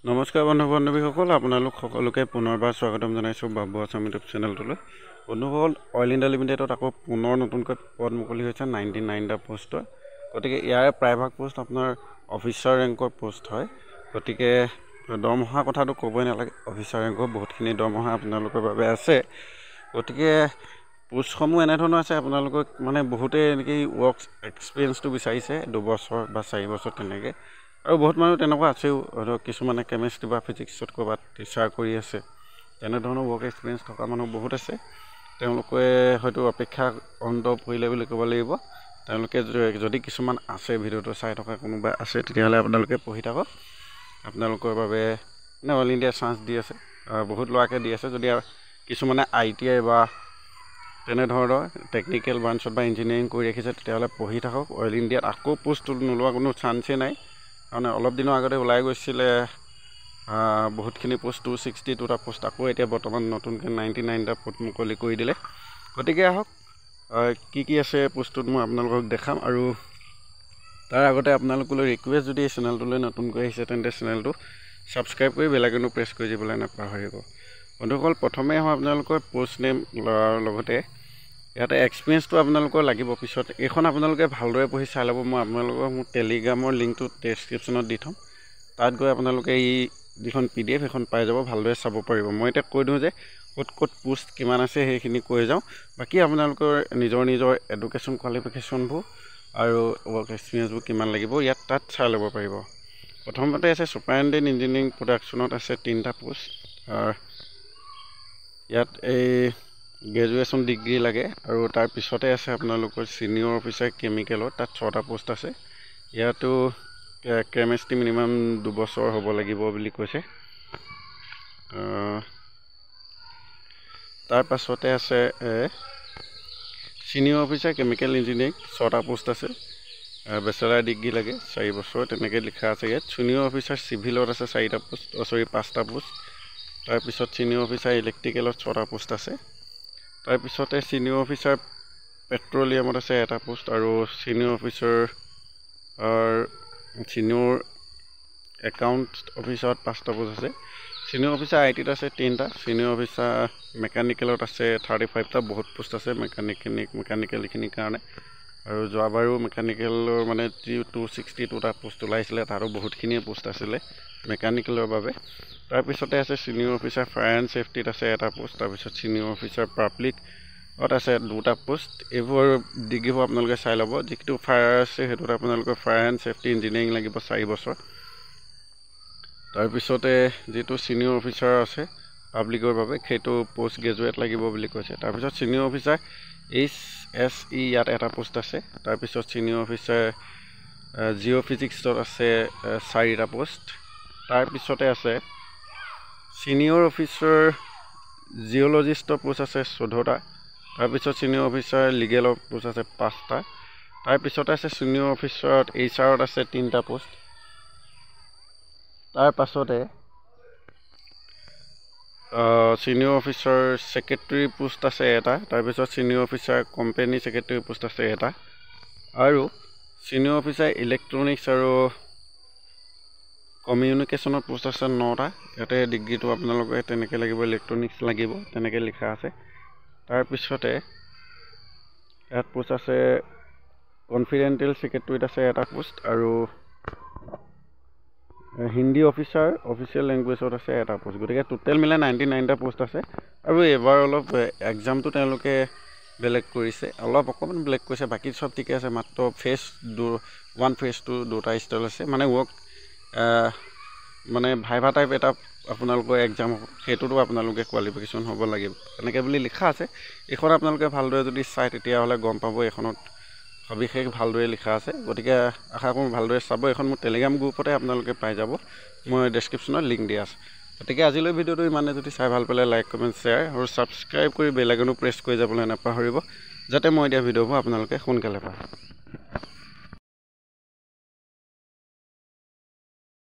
নমস্কাৰ বন্ধু বান্ধৱীসকল, আপোনালোক সকলোকে পুনৰবাৰ স্বাগতম জনাইছোঁ বাবু আছাম ইউটিউব চেনেলটোলৈ। বন্ধুসকল, অইল ইণ্ডিয়া লিমিটেডত আকৌ পুনৰ নতুনকৈ পদ মুকলি হৈছে 99টা পোষ্টৰ। গতিকে ইয়াৰে প্ৰায়ভাগ পোষ্ট আপোনাৰ অফিচাৰ ৰেংকৰ পোষ্ট হয়। গতিকে দৰমহাৰ কথাটো ক'বই নালাগে, অফিচাৰ ৰেংকৰ বহুতখিনি দৰমহা আপোনালোকৰ বাবে আছে। গতিকে পোষ্টসমূহ এনেধৰণৰ আছে, আপোনালোকক বহুতে এনেকৈ ৱৰ্ক এক্সপিৰিয়েঞ্চটো বিচাৰিছে 2 বছৰ বা 4 বছৰ তেনেকৈ। আৰু বহুত মানুহ তেনেকুৱা আছেও, ধৰক কিছুমানে কেমেষ্ট্ৰি বা ফিজিক্সত ক'ৰবাত টিচাৰ কৰি আছে, তেনেধৰণৰ ৱৰ্ক এক্সপিৰিয়েঞ্চ থকা মানুহ বহুত আছে। তেওঁলোকে হয়তো অপেক্ষা অন্ত পৰিলে বুলি ক'ব লাগিব। তেওঁলোকে যদি কিছুমান আছে, ভিডিঅ'টো চাই থকা কোনোবা আছে, তেতিয়াহ'লে আপোনালোকে পঢ়ি থাকক। আপোনালোকৰ বাবে অল ইণ্ডিয়া চান্স দি আছে, বহুত ল'ৰাকে দি আছে। যদি কিছুমানে ITI বা তেনেধৰণৰ টেকনিকেল ব্ৰাঞ্চত বা ইঞ্জিনিয়াৰিং কৰি ৰাখিছে, তেতিয়াহ'লে পঢ়ি থাকক। অইল ইণ্ডিয়াত আকৌ পোষ্ট নোলোৱা কোনো চান্সেই নাই। মানে অলপ দিনৰ আগতে ওলাই গৈছিলে বহুতখিনি পোষ্ট, 262টা পোষ্ট। আকৌ এতিয়া বৰ্তমান নতুনকৈ 99টা পোষ্ট মুকলি কৰি দিলে। গতিকে আহক, কি আছে পোষ্টটোত মই আপোনালোকক দেখাম। আৰু তাৰ আগতে আপোনালোকলৈ ৰিকুৱেষ্ট, যদি এই চেনেলটোলৈ নতুনকৈ আহিছে তেন্তে চেনেলটো ছাবস্ক্ৰাইব কৰি বেল আইকনটো প্ৰেছ কৰি দিবলৈ নাপাহৰিব। বন্ধুসকল, প্ৰথমে আপোনালোকৰ পোষ্ট নেম লগতে ইয়াতে এক্সপিৰিয়েঞ্চটো আপোনালোকৰ লাগিব পিছত। এইখন আপোনালোকে ভালদৰে পঢ়ি চাই ল'ব। মই আপোনালোকক মোৰ টেলিগ্ৰামৰ লিংকটো ডেছক্ৰিপশ্যনত দি থ'ম। তাত গৈ আপোনালোকে এই যিখন PDF সেইখন পাই যাব, ভালদৰে চাব পাৰিব। মই এতিয়া কৈ দিওঁ যে ক'ত পোষ্ট কিমান আছে সেইখিনি কৈ যাওঁ। বাকী আপোনালোকৰ নিজৰ এডুকেশ্যন কোৱালিফিকেশ্যনবোৰ আৰু ৱৰ্ক এক্সপিৰিয়েঞ্চবোৰ কিমান লাগিব তাত চাই ল'ব পাৰিব। প্ৰথমতে আছে ছুপাৰিনটেণ্ডেণ্ট ইঞ্জিনিয়াৰিং প্ৰডাকশ্যনত আছে 3টা পোষ্ট। ইয়াত এই গ্ৰেজুৱেশ্যন ডিগ্ৰী লাগে। আৰু তাৰ পিছতে আছে আপোনালোকৰ ছিনিয়ৰ অফিচাৰ কেমিকেলত, তাত 6টা পোষ্ট আছে। ইয়াতো কেমেষ্ট্ৰি মিনিমাম 2 বছৰ হ'ব লাগিব বুলি কৈছে। তাৰ পাছতে আছে ছিনিয়ৰ অফিচাৰ কেমিকেল ইঞ্জিনিয়াৰিং, 6টা পোষ্ট আছে। বেচেলাৰ ডিগ্ৰী লাগে, 4 বছৰ তেনেকৈ লিখা আছে ইয়াত। ছিনিয়ৰ অফিচাৰ চিভিলত আছে 5টা পোষ্ট। তাৰপিছত ছিনিয়ৰ অফিচাৰ ইলেক্ট্ৰিকেলত 6টা পোষ্ট আছে। তাৰপিছতে ছিনিয়ৰ অফিচাৰ পেট্ৰলিয়ামত আছে 1টা পোষ্ট। আৰু ছিনিয়ৰ একাউণ্ট অফিচাৰত 5টা পোষ্ট আছে। ছিনিয়ৰ অফিচাৰ ITত আছে 3টা। ছিনিয়ৰ অফিচাৰ মেকানিকেলত আছে 35টা, বহুত পোষ্ট আছে মেকানিকেল এইখিনিৰ কাৰণে। আৰু যোৱাবাৰো মেকানিকেলৰ 262টা পোষ্ট ওলাইছিলে, তাতো বহুতখিনিয়ে পোষ্ট আছিলে মেকানিকেলৰ বাবে। তাৰপিছতে আছে ছিনিয়ৰ অফিচাৰ ফায়াৰ এণ্ড ছেফটিত আছে 1টা পোষ্ট। তাৰপিছত ছিনিয়ৰ অফিচাৰ পাব্লিকত আছে 2টা পোষ্ট। এইবোৰ ডিগ্ৰীবোৰ আপোনালোকে চাই ল'ব। যিটো ফায়াৰ আছে সেইটোত আপোনালোকৰ ফায়াৰ এণ্ড ছেফটি ইঞ্জিনিয়াৰিং লাগিব 4 বছৰ। তাৰপিছতে যিটো ছিনিয়ৰ অফিচাৰ আছে পাব্লিকৰ বাবে, সেইটো পষ্ট গ্ৰেজুৱেট লাগিব বুলি কৈছে। তাৰপিছত ছিনিয়ৰ অফিচাৰ HSE, ইয়াত 1টা পোষ্ট আছে। তাৰপিছত ছিনিয়ৰ অফিচাৰ জিঅ' ফিজিক্সত আছে 4টা পোষ্ট। তাৰপিছতে আছে ছিনিয়ৰ অফিচাৰ জিঅ'লজিষ্টৰ পোষ্ট আছে 14টা। তাৰপিছত ছিনিয়ৰ অফিচাৰ লিগেলৰ পোষ্ট আছে 5টা। তাৰপিছতে আছে ছিনিয়ৰ অফিচাৰত HRত আছে 3টা পোষ্ট। তাৰ পাছতে ছিনিয়ৰ অফিচাৰ ছেক্ৰেটৰী পোষ্ট আছে 1টা। তাৰপিছত senior officer company secretary post আছে 1টা। আৰু ছিনিয়ৰ অফিচাৰ ইলেক্ট্ৰনিক্স আৰু কমিউনিকেশ্যনৰ পোষ্ট আছে 9টা। ইয়াতে ডিগ্ৰীটো আপোনালোকে তেনেকৈ লাগিব, ইলেক্ট্ৰনিক্স লাগিব তেনেকৈ লিখা আছে। তাৰপিছতে ইয়াত পোষ্ট আছে কনফিডেণ্টিয়েল ছেক্ৰেটৰীত আছে 1টা পোষ্ট। আৰু হিন্দী অফিচাৰ অফিচিয়েল লেংগুৱেজত আছে 1টা পোষ্ট। গতিকে টোটেল মিলাই 99টা পোষ্ট আছে। আৰু এইবাৰ অলপ এক্সামটো তেওঁলোকে বেলেগ কৰিছে, অকণমান বেলেগ কৰিছে। বাকী চব ঠিকে আছে, মাত্ৰ ফেজ 1 ফেজ 2 2টা ষ্টাইল আছে। ভাইভা টাইপ এটা আপোনালোকৰ এক্সাম হ'ব, সেইটোতো আপোনালোকে কোৱালিফিকেশ্যন হ'ব লাগিব তেনেকৈ বুলি লিখা আছে। এইখন আপোনালোকে ভালদৰে যদি চায় তেতিয়াহ'লে গম পাব এইখনত সবিশেষ ভালদৰে লিখা আছে। গতিকে আশা কৰোঁ ভালদৰে চাব। এইখন মোৰ টেলিগ্ৰাম গ্ৰুপতে আপোনালোকে পাই যাব, মই ডেছক্ৰিপশ্যনত লিংক দিয়া আছে। গতিকে আজিলৈ ভিডিঅ'টো ইমানে। যদি চাই ভাল পালে লাইক, কমেণ্ট, শ্বেয়াৰ আৰু ছাবস্ক্ৰাইব কৰি বেল আইকনটো প্ৰেছ কৰি যাবলৈ নাপাহৰিব, যাতে মই দিয়া ভিডিঅ'বোৰ আপোনালোকে সোনকালে পায়।